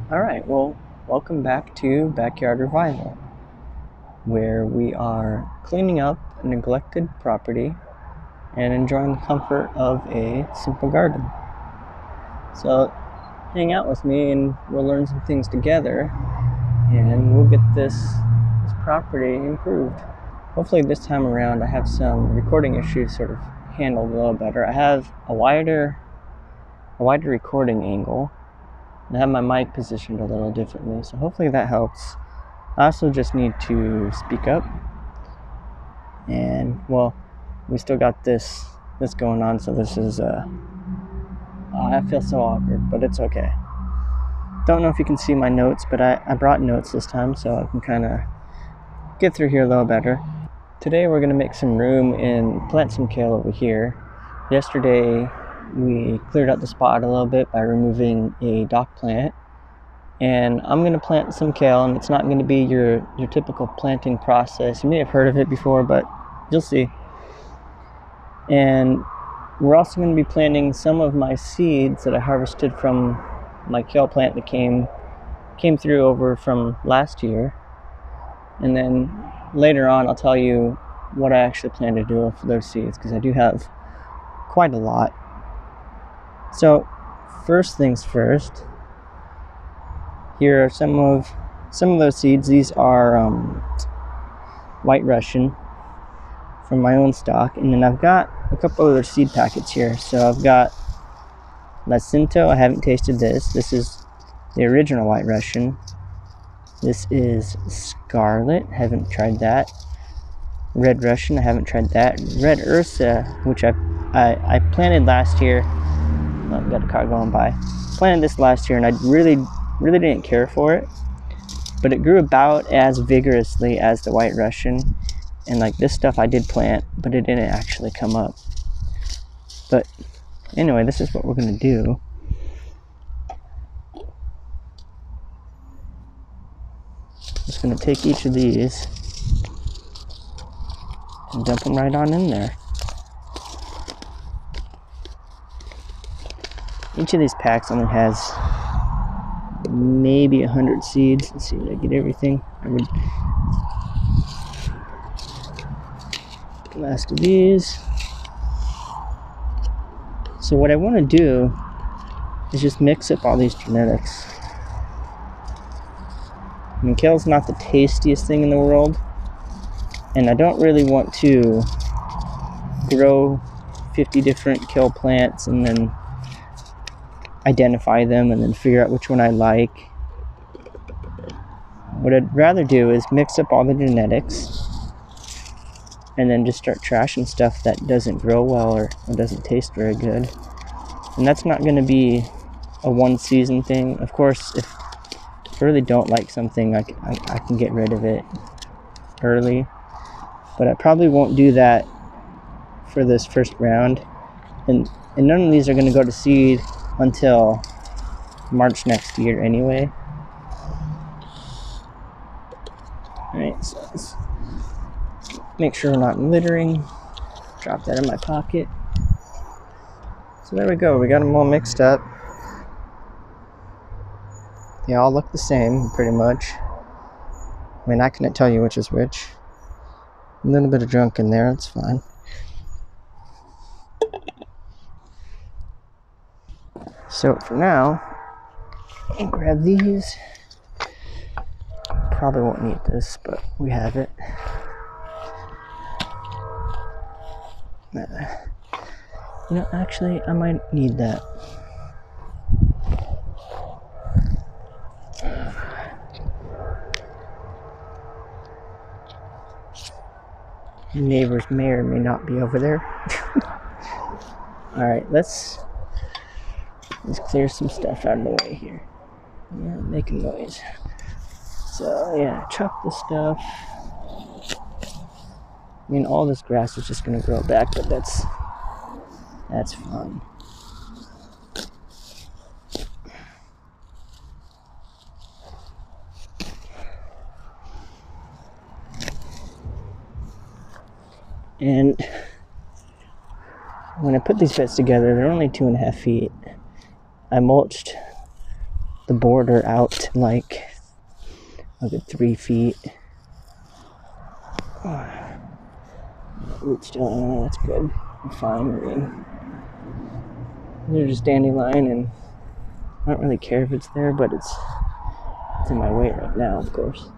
Alright, well, welcome back to Backyard Revival, where we are cleaning up a neglected property and enjoying the comfort of a simple garden. So, hang out with me and we'll learn some things together and we'll get this property improved. Hopefully this time around I have some recording issues sort of handled a little better. I have a wider recording angle. I have my mic positioned a little differently, so hopefully that helps. I also just need to speak up, and well, we still got this going on, so this is I feel so awkward, but it's okay. Don't know if you can see my notes, but I brought notes this time so I can kind of get through here a little better. Today we're going to make some room and plant some kale over here. Yesterday we cleared out the spot a little bit by removing a dock plant, and I'm going to plant some kale, and it's not going to be your typical planting process. You may have heard of it before, but you'll see. And we're also going to be planting some of my seeds that I harvested from my kale plant that came through over from last year. And then later on I'll tell you what I actually plan to do for those seeds, because I do have quite a lot. So first things first, here are some of those seeds. These are White Russian from my own stock, and then I've got a couple other seed packets here. So I've got Lacinto. I haven't tasted this. This is the original White Russian. This is Scarlet. Haven't tried that. Red Russian. I haven't tried that. Red Ursa, which I planted last year. Oh, got a car going by. Planted this last year, and I really didn't care for it, but it grew about as vigorously as the White Russian. And like this stuff I did plant, but it didn't actually come up. But anyway, this is what we're going to do. Just going to take each of these and dump them right on in there. Each of these packs only has maybe 100 seeds. Let's see if I get everything. Last of these. So what I want to do is just mix up all these genetics. I mean, kale's not the tastiest thing in the world, and I don't really want to grow 50 different kale plants and then identify them and then figure out which one I like. What I'd rather do is mix up all the genetics and then just start trashing stuff that doesn't grow well or doesn't taste very good. And that's not going to be a one season thing. Of course, if I really don't like something, I can get rid of it early, but I probably won't do that for this first round, and none of these are going to go to seed until March next year anyway. Alright, so let's make sure we're not littering. Drop that in my pocket. So there we go, we got them all mixed up. They all look the same, pretty much. I mean, I couldn't tell you which is which. A little bit of junk in there, it's fine. So for now, I'll grab these. Probably won't need this, but we have it. You know, actually, I might need that. Neighbors may or may not be over there. Alright, let's clear some stuff out of the way here. Yeah, making noise. So yeah, chop the stuff. I mean, all this grass is just gonna grow back, but that's fine. And when I put these beds together, they're only 2.5 feet. I mulched the border out to like a good 3 feet. Roots still in there, that's good. I'm fine. I mean, they're just dandelion, and I don't really care if it's there, but it's in my way right now, of course.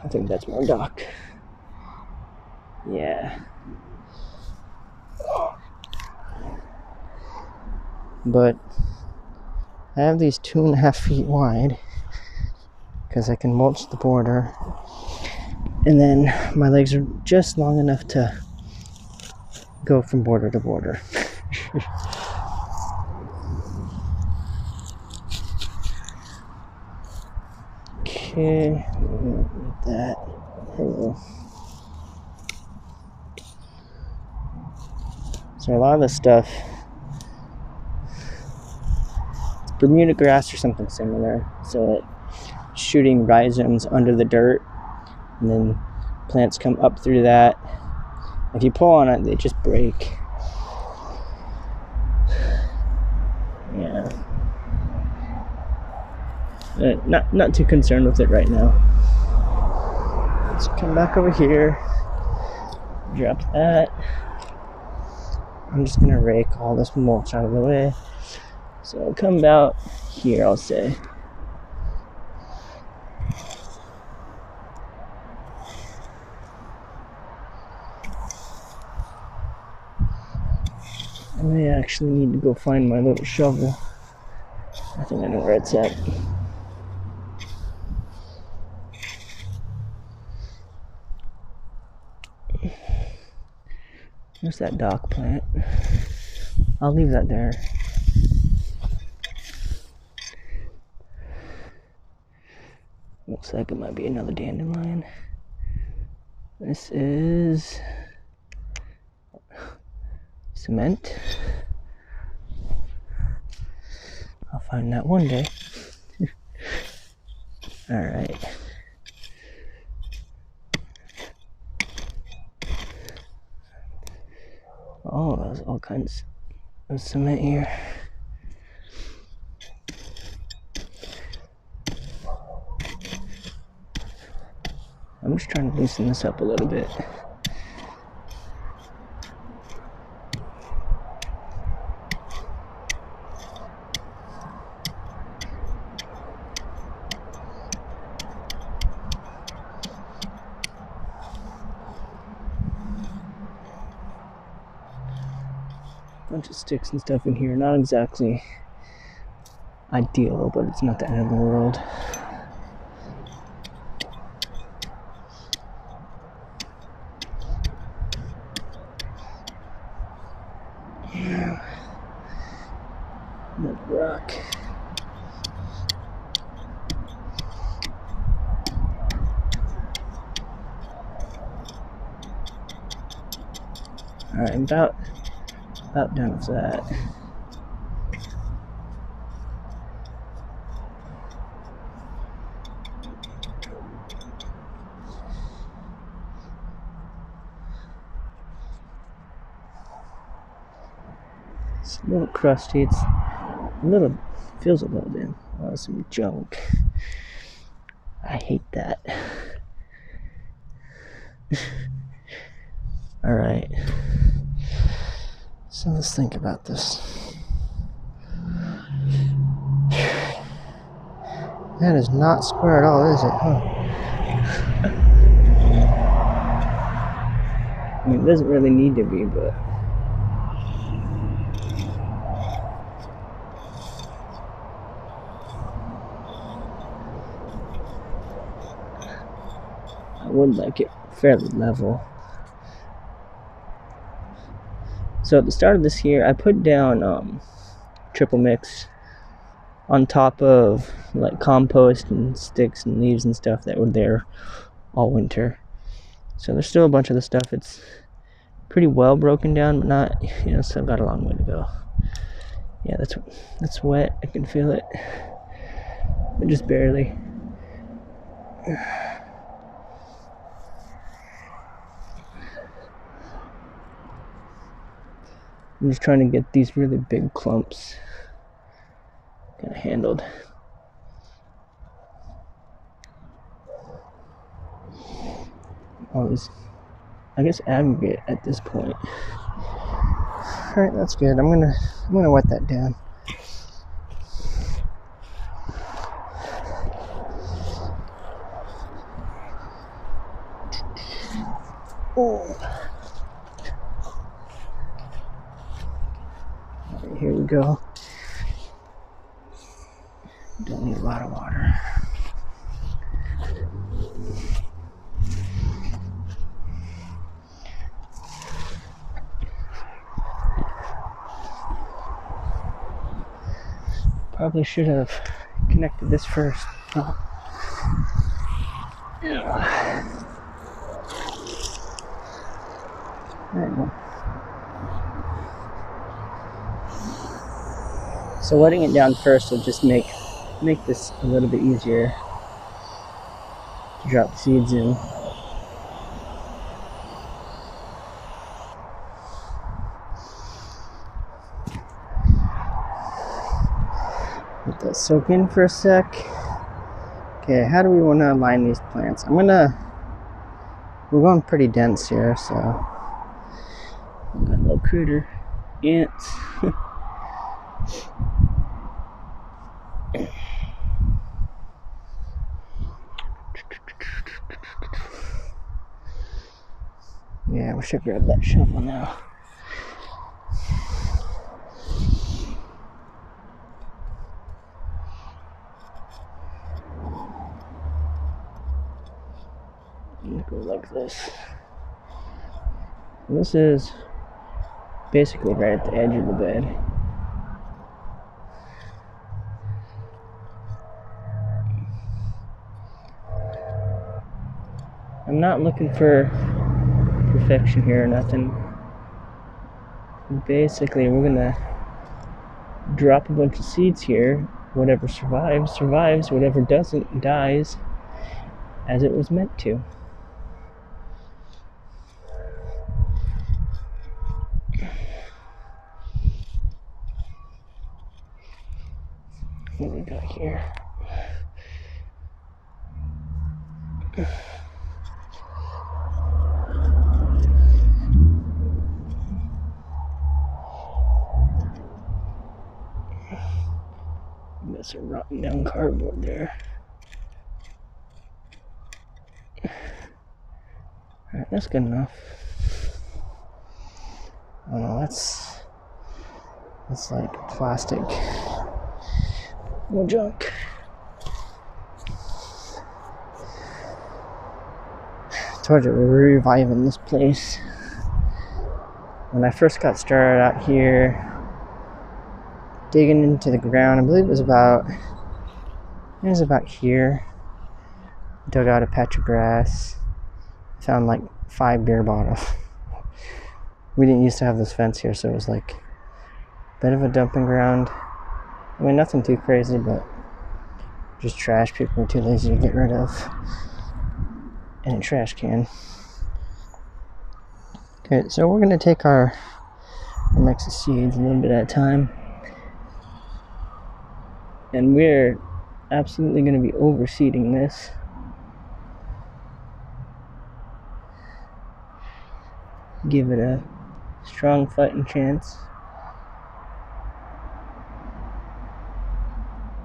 I think that's more dock. Yeah. But I have these 2.5 feet wide because I can mulch the border, and then my legs are just long enough to go from border to border. Okay, like that. There we go. So a lot of this stuff, it's Bermuda grass or something similar. So it's shooting rhizomes under the dirt, and then plants come up through that. If you pull on it, they just break. Yeah. Not too concerned with it right now. Let's come back over here. Drop that. I'm just gonna rake all this mulch out of the way. So I'll come about here, I'll say. I may actually need to go find my little shovel. I think I know where it's at. There's that dock plant. I'll leave that there. Looks like it might be another dandelion. This is cement. I'll find that one day. Alright. Oh, there's all kinds of cement here. I'm just trying to loosen this up a little bit. Bunch of sticks and stuff in here. Not exactly ideal, but it's not the end of the world. Another rock. Alright, I'm about done with that. It's a little crusty. It's feels a little damn. Oh, some junk. I hate that. Alright. So let's think about this. That is not square at all, is it? Huh? I mean, it doesn't really need to be, but I would like it fairly level. So at the start of this year, I put down triple mix on top of like compost and sticks and leaves and stuff that were there all winter. So there's still a bunch of the stuff. It's pretty well broken down, but not, still got a long way to go. Yeah, that's wet. I can feel it, but just barely. I'm just trying to get these really big clumps kind kind of handled. Always, I guess, aggregate at this point. All right, that's good. I'm gonna wet that down. Oh. All right, here we go. Don't need a lot of water. Probably should have connected this first. Oh. Yeah. There you go. So letting it down first will just make this a little bit easier to drop seeds in. Let that soak in for a sec. Okay, how do we want to align these plants? We're going pretty dense here, so I've got a little critter, ants. Yeah, we should grab that shovel now. Go like this. And this is basically right at the edge of the bed. I'm not looking for perfection here or nothing. Basically, we're gonna drop a bunch of seeds here. Whatever survives, survives. Whatever doesn't, dies as it was meant to. What do we got here? Got some rotten down cardboard there. Alright, that's good enough. Oh no, that's like plastic. No junk. Told you, we're reviving this place. When I first got started out here, digging into the ground, I believe it was about here. Dug out a patch of grass. Found like 5 beer bottles. We didn't used to have this fence here, so it was like a bit of a dumping ground. I mean, nothing too crazy, but just trash people were too lazy to get rid of. And a trash can. Okay, so we're gonna take our mix of seeds a little bit at a time. And we're absolutely gonna be overseeding this. Give it a strong fighting chance.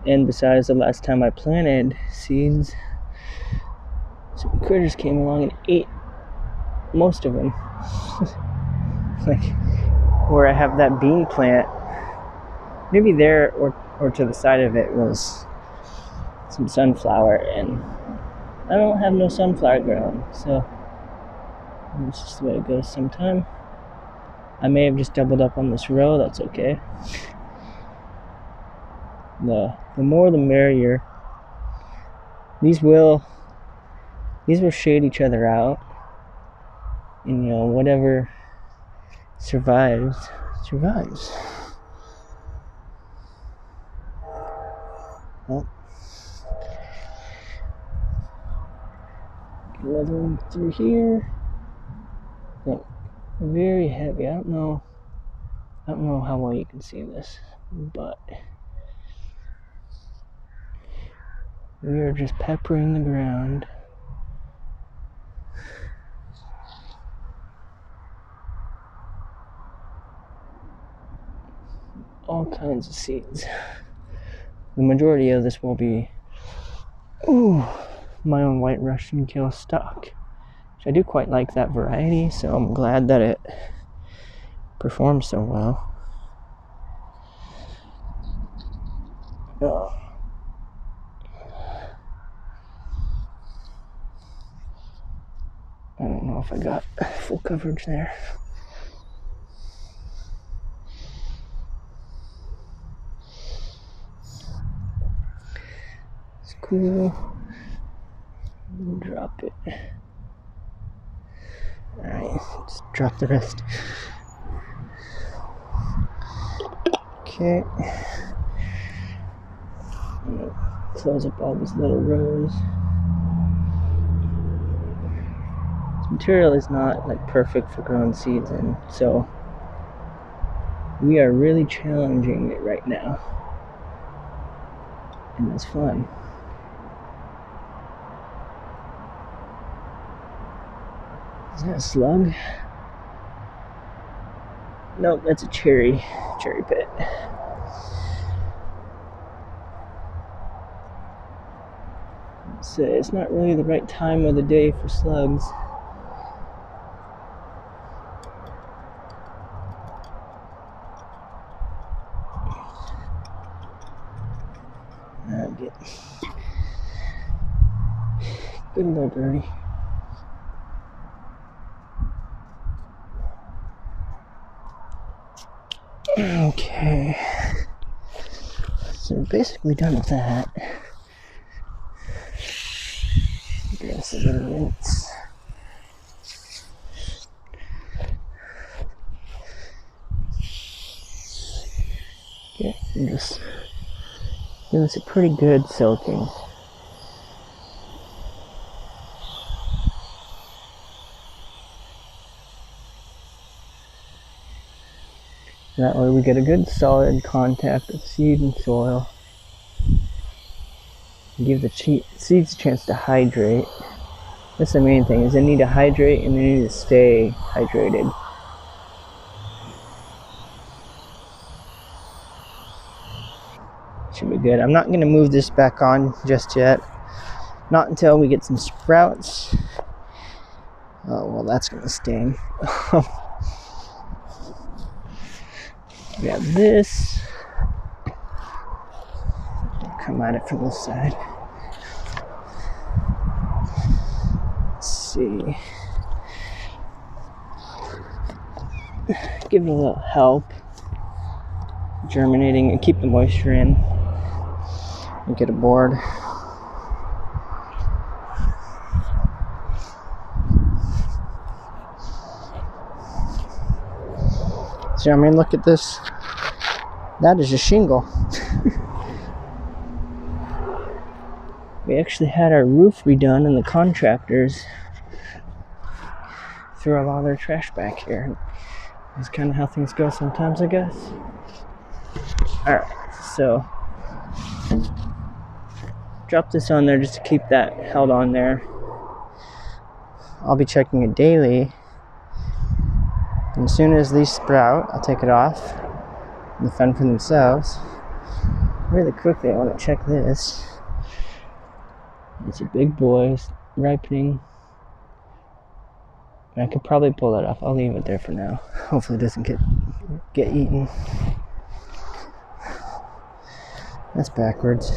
And besides, the last time I planted seeds, some critters came along and ate most of them. Like where I have that bean plant, maybe there or to the side of it was some sunflower, and I don't have no sunflower ground, so it's just the way it goes sometime. I may have just doubled up on this row, that's okay. The more the merrier. These will shade each other out. And you know, whatever survives. Well, get another one through here. Look, very heavy. I don't know how well you can see this, but We are just peppering the ground. All kinds of seeds. The majority of this will be my own white Russian kale stock. Which I do quite like that variety, so I'm glad that it performs so well. I don't know if I got full coverage there. It's cool. Drop it. Alright, just drop the rest. Okay. Close up all these little rows. This material is not like perfect for growing seeds in, so we are really challenging it right now. And it's fun. Is that a slug? Nope, that's a cherry pit. So it's not really the right time of the day for slugs. Good little birdie. Okay. So we're basically done with that. Give us a little rinse. Okay, and just give us a pretty good soaking. That way we get a good solid contact of seed and soil. Give the seeds a chance to hydrate. That's the main thing, is they need to hydrate and they need to stay hydrated. Should be good. I'm not going to move this back on just yet. Not until we get some sprouts. Oh, well, that's going to sting. We have this. Come at it from this side. Let's see. Give it a little help. Germinating and keep the moisture in. And get a board. See, I mean, look at this. That is a shingle. We actually had our roof redone, and the contractors threw a lot of their trash back here. That's kind of how things go sometimes, I guess. Alright, so drop this on there just to keep that held on there. I'll be checking it daily. And as soon as these sprout, I'll take it off and fend for themselves. Really quickly, I want to check this. It's a big boy, it's ripening. I could probably pull that off. I'll leave it there for now. Hopefully it doesn't get eaten. That's backwards.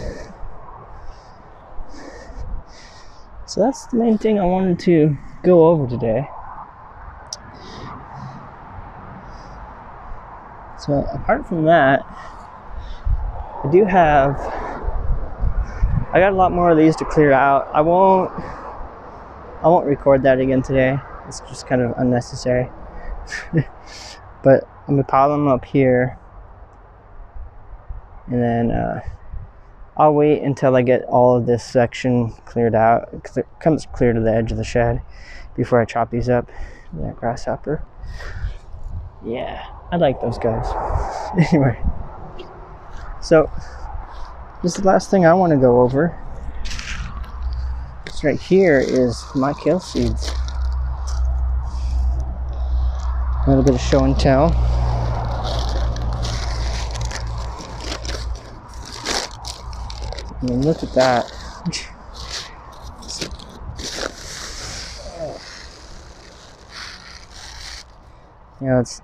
So that's the main thing I wanted to go over today. So apart from that, I got a lot more of these to clear out. I won't record that again today. It's just kind of unnecessary. But I'm gonna pile them up here, and then I'll wait until I get all of this section cleared out. It comes clear to the edge of the shed before I chop these up. That grasshopper. Yeah, I like those guys. Anyway, so this is the last thing I want to go over. So right here is my kale seeds. A little bit of show and tell. I mean, look at that. You know, it's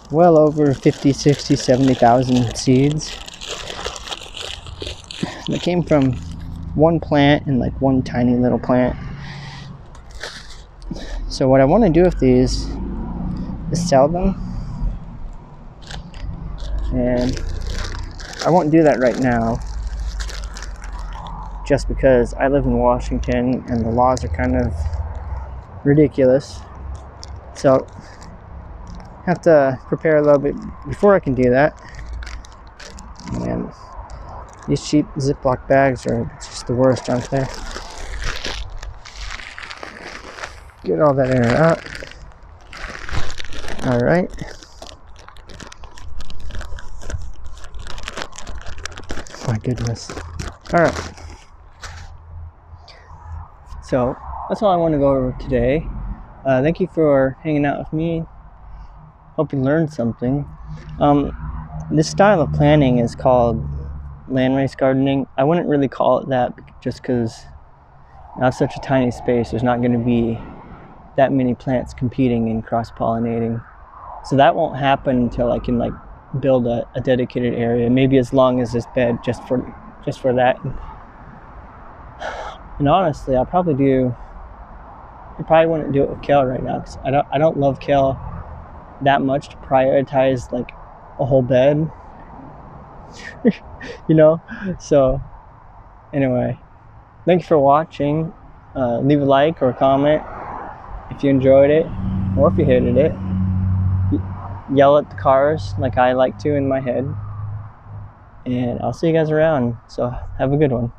well over 50, 60, 70,000 seeds. They came from one plant and like one tiny little plant. So what I want to do with these is sell them. And I won't do that right now, just because I live in Washington and the laws are kind of ridiculous. So I have to prepare a little bit before I can do that. And these cheap Ziploc bags are just the worst, aren't they? Get all that air out. Alright. My goodness. Alright. So that's all I want to go over today. Thank you for hanging out with me. Hope you learned something. This style of planting is called landrace gardening. I wouldn't really call it that just because that's such a tiny space. There's not going to be that many plants competing and cross-pollinating. So that won't happen until I can like build a dedicated area, maybe as long as this bed just for that. And honestly, I probably wouldn't do it with kale right now, because I don't love kale that much to prioritize like a whole bed. You know. So anyway, thank you for watching. Leave a like or a comment if you enjoyed it, or if you hated it. Yell at the cars like I like to in my head. And I'll see you guys around. So have a good one.